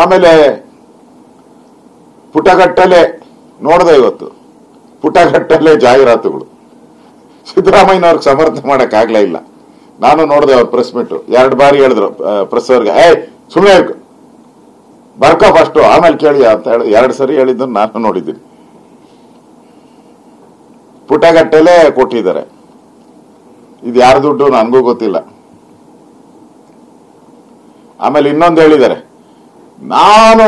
ಆಮೇಲೆ ಪುಟಗಟ್ಟಲೆ ನೋಡಿದೆ ಇವತ್ತು, ಪುಟಗಟ್ಟಲೆ ಜಾಹೀರಾತುಗಳು. ಸಿದ್ದರಾಮಯ್ಯನವ್ರಿಗೆ ಸಮರ್ಥನೆ ಮಾಡಕ್ಕಾಗ್ಲೇ ಇಲ್ಲ. ನಾನು ನೋಡಿದೆ ಅವ್ರ ಪ್ರೆಸ್ ಮೀಟ್, 2 ಬಾರಿ ಹೇಳಿದ್ರು ಪ್ರೆಸ್ ಅವ್ರಿಗೆ, ಸುಮ್ಮನೆ ಬರ್ಕೋ ಫಸ್ಟ್ ಆಮೇಲೆ ಕೇಳಿ ಅಂತ ಹೇಳಿ 2 ಸರಿ ಹೇಳಿದ್ದನ್ನು ನಾನು ನೋಡಿದ್ದೀನಿ. ಪುಟಗಟ್ಟಲೆ ಕೊಟ್ಟಿದ್ದಾರೆ. ಇದು ಯಾರ ದುಡ್ಡು ನನಗೂ ಗೊತ್ತಿಲ್ಲ. ಆಮೇಲೆ ಇನ್ನೊಂದು ಹೇಳಿದ್ದಾರೆ, ನಾನು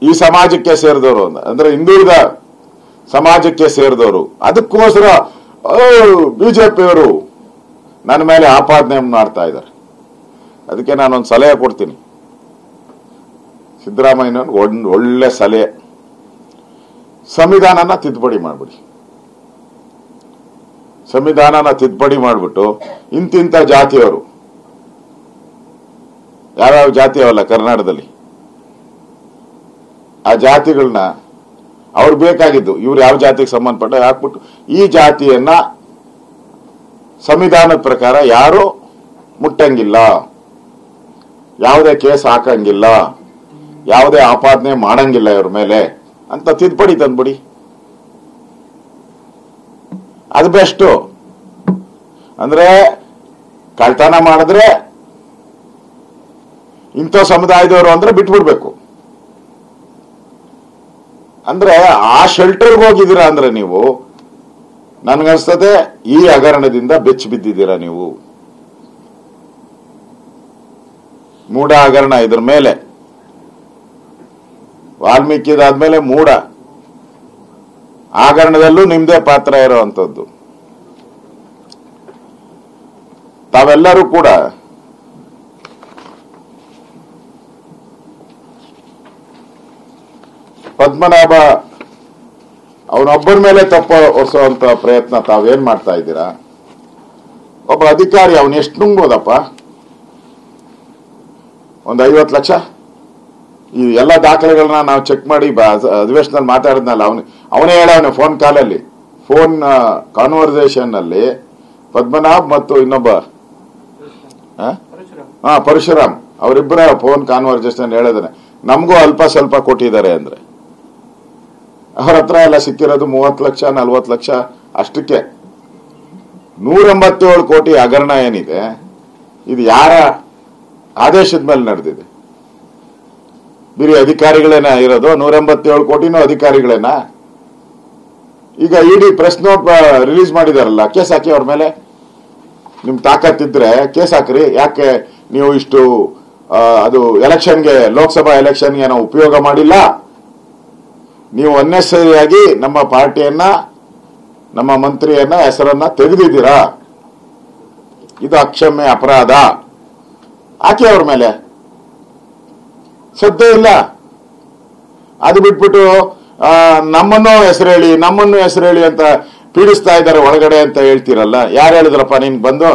ಈ ಸಮಾಜಕ್ಕೆ ಸೇರಿದವರು ಅಂದ್ರೆ ಹಿಂದುಳಿದ ಸಮಾಜಕ್ಕೆ ಸೇರಿದವರು, ಅದಕ್ಕೋಸ್ಕರ ಬಿಜೆಪಿಯವರು ನನ್ನ ಮೇಲೆ ಆಪಾದನೆ ಮಾಡ್ತಾ ಇದ್ದಾರೆ. ಅದಕ್ಕೆ ನಾನೊಂದು ಸಲಹೆ ಕೊಡ್ತೀನಿ ಸಿದ್ದರಾಮಯ್ಯನವ್ರಿಗೆ, ಒಳ್ಳೆ ಸಲಹೆ, ಸಂವಿಧಾನನ ತಿದ್ದುಪಡಿ ಮಾಡ್ಬಿಡಿ. ಸಂವಿಧಾನನ ತಿದ್ದುಪಡಿ ಮಾಡ್ಬಿಟ್ಟು ಇಂತಿಂತ ಜಾತಿಯವರು, ಯಾವ್ಯಾವ ಜಾತಿ ಅವಲ್ಲ ಕರ್ನಾಟಕದಲ್ಲಿ, ಆ ಜಾತಿಗಳನ್ನ ಅವ್ರು ಬೇಕಾಗಿದ್ದು ಇವ್ರು ಯಾವ ಜಾತಿಗೆ ಸಂಬಂಧಪಟ್ಟ ಹಾಕ್ಬಿಟ್ಟು ಈ ಜಾತಿಯನ್ನ ಸಂವಿಧಾನದ ಪ್ರಕಾರ ಯಾರು ಮುಟ್ಟಂಗಿಲ್ಲ, ಯಾವುದೇ ಕೇಸ್ ಹಾಕಂಗಿಲ್ಲ, ಯಾವುದೇ ಆಪಾದನೆ ಮಾಡಂಗಿಲ್ಲ ಇವ್ರ ಮೇಲೆ ಅಂತ ತಿದ್ದುಪಡಿ ತಂದ್ಬಿಡಿ. ಅದು ಬೆಸ್ಟ್. ಅಂದ್ರೆ ಕಳ್ತನ ಮಾಡಿದ್ರೆ ಇಂಥ ಸಮುದಾಯದವರು ಅಂದ್ರೆ ಬಿಟ್ಬಿಡ್ಬೇಕು. ಅಂದ್ರೆ ಆ ಶೆಲ್ಟರ್ಗೆ ಹೋಗಿದ್ದೀರಾ ಅಂದ್ರೆ ನೀವು, ನನ್ಗನ್ಸ್ತದೆ ಈ ಹಗರಣದಿಂದ ಬೆಚ್ಚಿ ಬಿದ್ದಿದ್ದೀರಾ ನೀವು. ಮೂಡ ಹಗರಣ ಇದ್ರ ಮೇಲೆ, ವಾಲ್ಮೀಕಿದಾದ್ಮೇಲೆ ಮೂಡ ಹಗರಣದಲ್ಲೂ ನಿಮ್ದೇ ಪಾತ್ರ ಇರುವಂತದ್ದು. ತಾವೆಲ್ಲರೂ ಕೂಡ ಪದ್ಮನಾಭ ಅವನೊಬ್ಬರ ಮೇಲೆ ತಪ್ಪು ಹೊರಿಸುವಂತ ಪ್ರಯತ್ನ ತಾವೇನ್ ಮಾಡ್ತಾ ಇದ್ದೀರಾ? ಒಬ್ಬ ಅಧಿಕಾರಿ ಅವನು ಎಷ್ಟು ನುಂಗ್ಬೋದಪ್ಪ? ಒಂದು 50 ಲಕ್ಷ. ಈ ಎಲ್ಲ ದಾಖಲೆಗಳನ್ನ ನಾವು ಚೆಕ್ ಮಾಡಿ ಅಧಿವೇಶನದಲ್ಲಿ ಮಾತಾಡಿದ್ನಲ್ಲ, ಅವನೇ ಹೇಳವನೆ ಫೋನ್ ಕಾನ್ವರ್ಸೇಷನ್ ನಲ್ಲಿ ಪದ್ಮನಾಭ್ ಮತ್ತು ಇನ್ನೊಬ್ಬ ಪರಶುರಾಮ್ ಅವರಿಬ್ಬರ ಫೋನ್ ಕಾನ್ವರ್ಸೇಷನ್ ಹೇಳಿದಾನೆ, ನಮಗೂ ಅಲ್ಪ ಸ್ವಲ್ಪ ಕೊಟ್ಟಿದ್ದಾರೆ ಅಂದ್ರೆ. ಅವರ ಹತ್ರ ಎಲ್ಲ ಸಿಕ್ಕಿರೋದು 30 ಲಕ್ಷ 40 ಲಕ್ಷ ಅಷ್ಟಕ್ಕೆ. 187 ಕೋಟಿ ಹಗರಣ ಏನಿದೆ, ಇದು ಯಾರ ಆದೇಶದ ಮೇಲೆ ನಡೆದಿದೆ? ಬರೀ ಅಧಿಕಾರಿಗಳೇನ ಇರೋದು? 187 ಕೋಟಿನೂ ಅಧಿಕಾರಿಗಳೇನಾ? ಈಗ ಇಡಿ ಪ್ರೆಸ್ ನೋಟ್ ರಿಲೀಸ್ ಮಾಡಿದಾರಲ್ಲ, ಕೇಸ್ ಹಾಕಿ ಅವ್ರ ಮೇಲೆ. ನಿಮ್ ತಾಕತ್ತಿದ್ರೆ ಕೇಸ್ ಹಾಕ್ರಿ. ಯಾಕೆ ನೀವು ಇಷ್ಟು ಅದು ಎಲೆಕ್ಷನ್ಗೆ, ಲೋಕಸಭಾ ಎಲೆಕ್ಷನ್ಗೆ ನಾವು ಉಪಯೋಗ ಮಾಡಿಲ್ಲ? ನೀವು ಅನ್ನೆಸರಿಯಾಗಿ ನಮ್ಮ ಪಾರ್ಟಿಯನ್ನ, ನಮ್ಮ ಮಂತ್ರಿಯನ್ನ ಹೆಸರನ್ನ ತೆಗೆದಿದ್ದೀರಾ. ಇದು ಅಕ್ಷಮ್ಯ ಅಪರಾಧ. ಹಾಕಿ ಅವ್ರ ಮೇಲೆ. ಸದ್ಯ ಇಲ್ಲ. ಅದು ಬಿಟ್ಬಿಟ್ಟು ನಮ್ಮನ್ನು ಹೆಸರೇಳಿ ಅಂತ ಪೀಡಿಸ್ತಾ ಇದ್ದಾರೆ ಒಳಗಡೆ ಅಂತ ಹೇಳ್ತೀರಲ್ಲ. ಯಾರು ಹೇಳಿದ್ರಪ್ಪ ನಿನ್ ಬಂದು?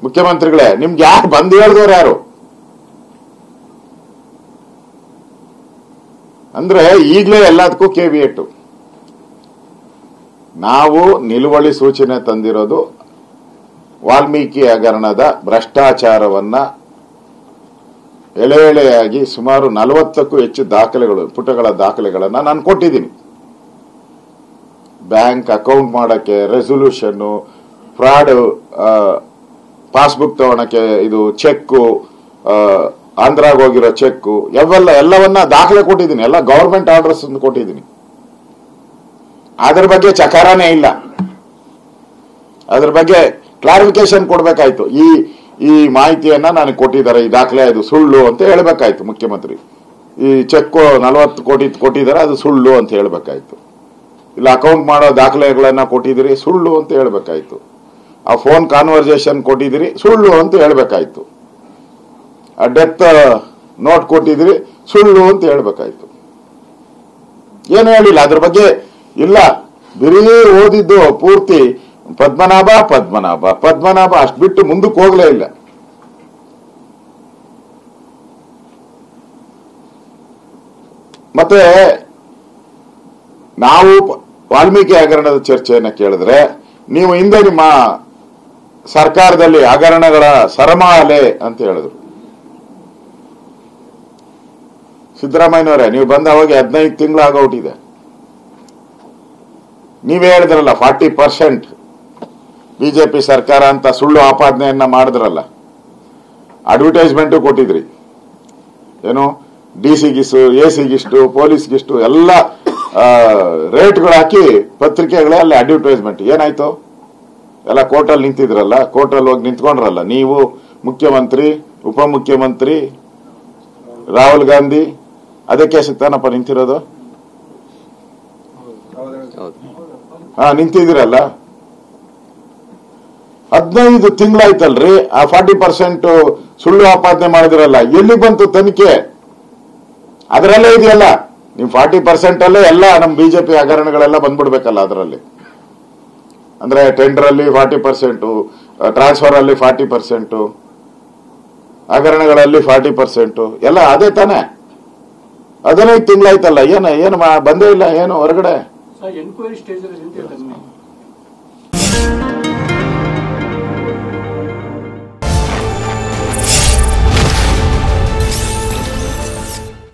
ಮುಖ್ಯಮಂತ್ರಿಗಳೇ, ನಿಮ್ಗೆ ಯಾರು ಬಂದು ಹೇಳಿದವ್ರು ಯಾರು? ಅಂದ್ರೆ ಈಗಲೇ ಎಲ್ಲದಕ್ಕೂ ಕೇವಿಯೇಟು. ನಾವು ನಿಲುವಳಿ ಸೂಚನೆ ತಂದಿರೋದು ವಾಲ್ಮೀಕಿ ಹಗರಣದ ಭ್ರಷ್ಟಾಚಾರವನ್ನ ಎಳೆಯಾಗಿ ಸುಮಾರು 40ಕ್ಕೂ ಹೆಚ್ಚು ದಾಖಲೆಗಳು, ಪುಟಗಳ ದಾಖಲೆಗಳನ್ನ ನಾನು ಕೊಟ್ಟಿದ್ದೀನಿ. ಬ್ಯಾಂಕ್ ಅಕೌಂಟ್ ಮಾಡಕ್ಕೆ ರೆಸೊಲ್ಯೂಷನ್, ಫ್ರಾಡ್, ಪಾಸ್ಬುಕ್ ತಗೊಳಕ್ಕೆ ಇದು ಚೆಕ್ಕು, ಆಂಧ್ರಾಗ ಹೋಗಿರೋ ಚೆಕ್ಕು, ಎಲ್ಲವನ್ನ ದಾಖಲೆ ಕೊಟ್ಟಿದ್ದೀನಿ. ಎಲ್ಲ ಗವರ್ಮೆಂಟ್ ಆರ್ಡರ್ಸ್ ಕೊಟ್ಟಿದ್ದೀನಿ. ಅದ್ರ ಬಗ್ಗೆ ಚಕಾರನೇ ಇಲ್ಲ. ಅದ್ರ ಬಗ್ಗೆ ಕ್ಲಾರಿಫಿಕೇಶನ್ ಕೊಡ್ಬೇಕಾಯ್ತು. ಈ ಮಾಹಿತಿಯನ್ನ ನನಗೆ ಕೊಟ್ಟಿದ್ದಾರೆ, ಈ ದಾಖಲೆ ಅದು ಸುಳ್ಳು ಅಂತ ಹೇಳ್ಬೇಕಾಯ್ತು ಮುಖ್ಯಮಂತ್ರಿ. ಈ ಚೆಕ್ 40 ಕೋಟಿ ಕೊಟ್ಟಿದ್ದಾರೆ, ಅದು ಸುಳ್ಳು ಅಂತ ಹೇಳ್ಬೇಕಾಯ್ತು. ಇಲ್ಲ ಅಕೌಂಟ್ ಮಾಡೋ ದಾಖಲೆಗಳನ್ನ ಕೊಟ್ಟಿದ್ದೀರಿ, ಸುಳ್ಳು ಅಂತ ಹೇಳ್ಬೇಕಾಯ್ತು. ಆ ಫೋನ್ ಕಾನ್ವರ್ಸೇಷನ್ ಕೊಟ್ಟಿದ್ದೀರಿ, ಸುಳ್ಳು ಅಂತ ಹೇಳ್ಬೇಕಾಯ್ತು. ಆ ಡೆತ್ ನೋಟ್ ಕೊಟ್ಟಿದ್ದೀರಿ, ಸುಳ್ಳು ಅಂತ ಹೇಳ್ಬೇಕಾಯ್ತು. ಏನು ಹೇಳಿಲ್ಲ ಅದ್ರ ಬಗ್ಗೆ. ಇಲ್ಲ, ಬರೀ ಓದಿದ್ದು ಪೂರ್ತಿ ಪದ್ಮನಾಭ ಅಷ್ಟು ಬಿಟ್ಟು ಮುಂದಕ್ಕೆ ಹೋಗ್ಲೇ ಇಲ್ಲ. ಮತ್ತೆ ನಾವು ವಾಲ್ಮೀಕಿ ಹಗರಣದ ಚರ್ಚೆಯನ್ನ ಕೇಳಿದ್ರೆ, ನೀವು ಹಿಂದೆ ನಿಮ್ಮ ಸರ್ಕಾರದಲ್ಲಿ ಹಗರಣಗಳ ಸರಮಾಲೆ ಅಂತ ಹೇಳಿದ್ರು. ಸಿದ್ದರಾಮಯ್ಯನವರೇ, ನೀವು ಬಂದ ಅವಾಗ 15 ತಿಂಗಳಾಗೋಟಿದೆ. ನೀವೇ ಹೇಳಿದ್ರಲ್ಲ 40% ಬಿಜೆಪಿ ಸರ್ಕಾರ ಅಂತ ಸುಳ್ಳು ಆಪಾದನೆಯನ್ನ ಮಾಡಿದ್ರಲ್ಲ. ಅಡ್ವರ್ಟೈಸ್ಮೆಂಟ್ ಕೊಟ್ಟಿದ್ರಿ, ಏನು ಡಿಸಿಗಿಷ್ಟು, ಎಸಿಗಿಷ್ಟು, ಪೊಲೀಸ್ಗಿಷ್ಟು ಎಲ್ಲ ರೇಟ್ಗಳು ಹಾಕಿ ಪತ್ರಿಕೆಗಳೇ ಅಲ್ಲಿ ಅಡ್ವರ್ಟೈಸ್ಮೆಂಟ್. ಏನಾಯ್ತು? ಎಲ್ಲ ಕೋರ್ಟಲ್ಲಿ ನಿಂತಿದ್ರಲ್ಲ, ಕೋರ್ಟಲ್ಲಿ ಹೋಗಿ ನಿಂತ್ಕೊಂಡ್ರಲ್ಲ ನೀವು, ಮುಖ್ಯಮಂತ್ರಿ, ಉಪಮುಖ್ಯಮಂತ್ರಿ, ರಾಹುಲ್ ಗಾಂಧಿ. ಅದಕ್ಕೆ ಸಿಗ್ತಾನಪ್ಪ ನಿಂತಿರೋದು. ನಿಂತಿದ್ದೀರಲ್ಲ. 15 ತಿಂಗಳಾಯ್ತಲ್ರಿ. ಆ 40% ಸುಳ್ಳು ಆಪಾದನೆ ಮಾಡಿದ್ರಲ್ಲ, ಎಲ್ಲಿ ಬಂತು ತನಿಖೆ? ಅದರಲ್ಲೇ ಇದೆಯಲ್ಲ. ನೀವು 40% ಅಲ್ಲೇ ಎಲ್ಲ ನಮ್ಮ ಬಿಜೆಪಿ ಹಗರಣಗಳೆಲ್ಲ ಬಂದ್ಬಿಡ್ಬೇಕಲ್ಲ ಅದರಲ್ಲಿ. ಅಂದ್ರೆ ಟೆಂಡರ್ ಅಲ್ಲಿ 40%, ಟ್ರಾನ್ಸ್ಫರ್ ಅಲ್ಲಿ 40%, ಹಗರಣಗಳಲ್ಲಿ 40%, ಎಲ್ಲ ಅದೇ ತಾನೆ. 15 ತಿಂಗಳಾಯ್ತಲ್ಲ, ಏನು ಬಂದೇ ಇಲ್ಲ ಏನು ಹೊರಗಡೆ. Enquiry stage